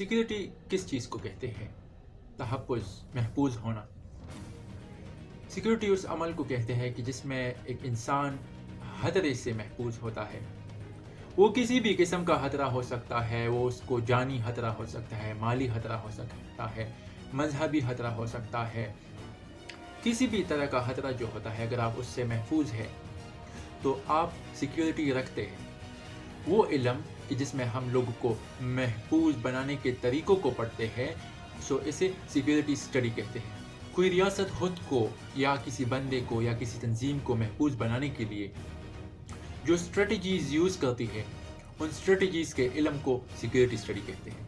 Security किस चीज़ को कहते हैं? तहफ़्फ़ुज़, महफूज होना। सिक्योरिटी उस अमल को कहते हैं कि जिसमें एक इंसान खतरे से महफूज होता है। वो किसी भी किस्म का खतरा हो सकता है, वो उसको जानी खतरा हो सकता है, माली खतरा हो सकता है, मजहबी खतरा हो सकता है। किसी भी तरह का खतरा जो होता है, अगर आप उससे महफूज है तो आप सिक्योरिटी रखते हैं। वो इल्म कि जिसमें हम लोगों को महफूज बनाने के तरीक़ों को पढ़ते हैं, सो इसे सिक्योरिटी स्टडी कहते हैं। कोई रियासत खुद को या किसी बंदे को या किसी तंजीम को महफूज बनाने के लिए जो स्ट्रेटजीज़ यूज़ करती है, उन स्ट्रेटजीज़ के इल्म को सिक्योरिटी स्टडी कहते हैं।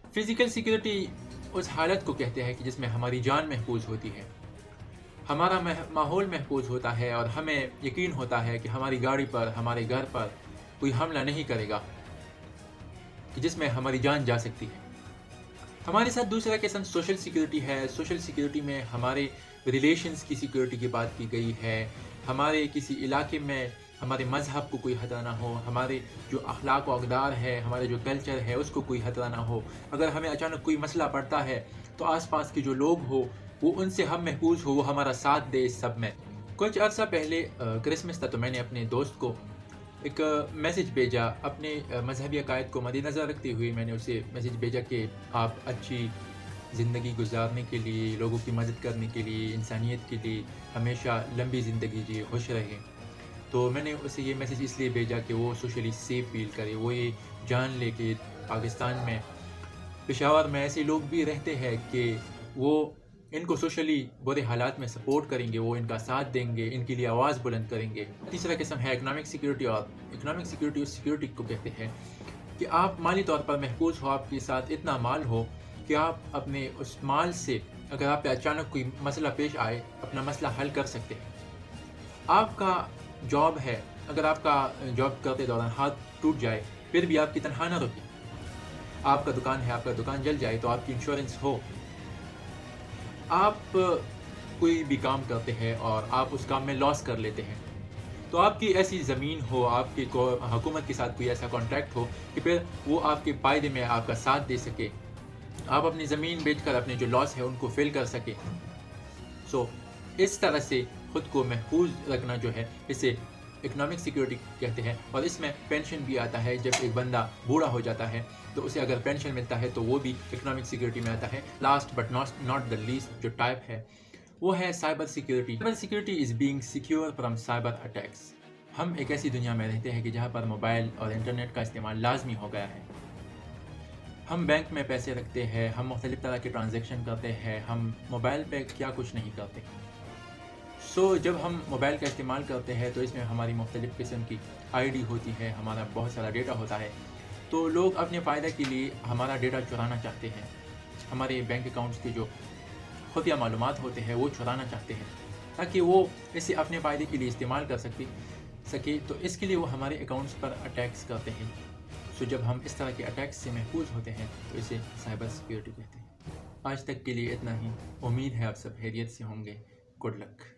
फ़िज़िकल सिक्योरिटी उस हालत को कहते हैं कि जिसमें हमारी जान महफूज होती है, हमारा माहौल महफूज होता है और हमें यकीन होता है कि हमारी गाड़ी पर, हमारे घर पर कोई हमला नहीं करेगा, कि जिसमें हमारी जान जा सकती है। हमारे साथ दूसरा किस्म सोशल सिक्योरिटी है। सोशल सिक्योरिटी में हमारे रिलेशंस की सिक्योरिटी की बात की गई है। हमारे किसी इलाके में हमारे मज़हब को कोई खतरा ना हो, हमारे जो अखलाक व अक़दार है, हमारे जो कल्चर है उसको कोई खतरा ना हो। अगर हमें अचानक कोई मसला पड़ता है तो आसपास के जो लोग हो वो उनसे हम महफूज हो, वो हमारा साथ दे इस सब में। कुछ अर्सा पहले क्रिसमस था, तो मैंने अपने दोस्त को एक मैसेज भेजा। अपने मजहबी अकायद को मद्देनज़र रखते हुए मैंने उसे मैसेज भेजा कि आप अच्छी ज़िंदगी गुजारने के लिए, लोगों की मदद करने के लिए, इंसानियत के लिए हमेशा लंबी ज़िंदगी जिए, खुश रहें। तो मैंने उसे ये मैसेज इसलिए भेजा कि वो सोशली सेफ़ फ़ील करे। वो ये जान ले कि पाकिस्तान में, पेशावर में ऐसे लोग भी रहते हैं कि वो इनको सोशली बुरे हालात में सपोर्ट करेंगे, वो इनका साथ देंगे, इनके लिए आवाज़ बुलंद करेंगे। तीसरा किस्म है इकनॉमिक सिक्योरिटी। और इकनॉमिक सिक्योरिटी उस सिक्योरिटी को कहते हैं कि आप माली तौर पर महफूज हो, आपके साथ इतना माल हो कि आप अपने उस माल से अगर आप पे अचानक कोई मसला पेश आए, अपना मसला हल कर सकते हैं। आपका जॉब है, अगर आपका जॉब करते दौरान हाथ टूट जाए फिर भी आपकी तनख्वाह ना रुके। आपका दुकान है, आपका दुकान जल जाए तो आपकी इंश्योरेंस हो। आप कोई भी काम करते हैं और आप उस काम में लॉस कर लेते हैं, तो आपकी ऐसी ज़मीन हो, आपकी हुकूमत के साथ कोई ऐसा कॉन्ट्रैक्ट हो कि फिर वो आपके फ़ायदे में आपका साथ दे सके, आप अपनी ज़मीन बेचकर अपने जो लॉस है उनको फिल कर सके। सो इस तरह से ख़ुद को महफूज रखना जो है, इसे इकनॉमिक सिक्योरिटी कहते हैं। और इसमें पेंशन भी आता है। जब एक बंदा बूढ़ा हो जाता है तो उसे अगर पेंशन मिलता है तो वो भी इकनॉमिक सिक्योरिटी में आता है। Last but not the least जो टाइप है वो है cyber security. Cyber security is being secure from cyber attacks. हम एक ऐसी दुनिया में रहते हैं कि जहाँ पर मोबाइल और इंटरनेट का इस्तेमाल लाजमी हो गया है। हम बैंक में पैसे रखते हैं, हम मुख्तलिफ़ तरह के ट्रांजेक्शन करते हैं, हम मोबाइल पे क्या कुछ नहीं करते। जब हम मोबाइल का इस्तेमाल करते हैं तो इसमें हमारी मुख्तलिफ़ किस्म की आईडी होती है, हमारा बहुत सारा डेटा होता है। तो लोग अपने फ़ायदे के लिए हमारा डेटा चुराना चाहते हैं। हमारे बैंक अकाउंट्स के जो खुफिया मालूमात होते हैं वो चुराना चाहते हैं ताकि वो इसे अपने फ़ायदे के लिए इस्तेमाल कर सके। तो इसके लिए वो हमारे अकाउंट्स पर अटैक्स करते हैं। जब हम इस तरह के अटैक्स से महफूज होते हैं तो इसे साइबर सिक्योरिटी कहते हैं। आज तक के लिए इतना ही। उम्मीद है आप सब खैरियत से होंगे। Good luck.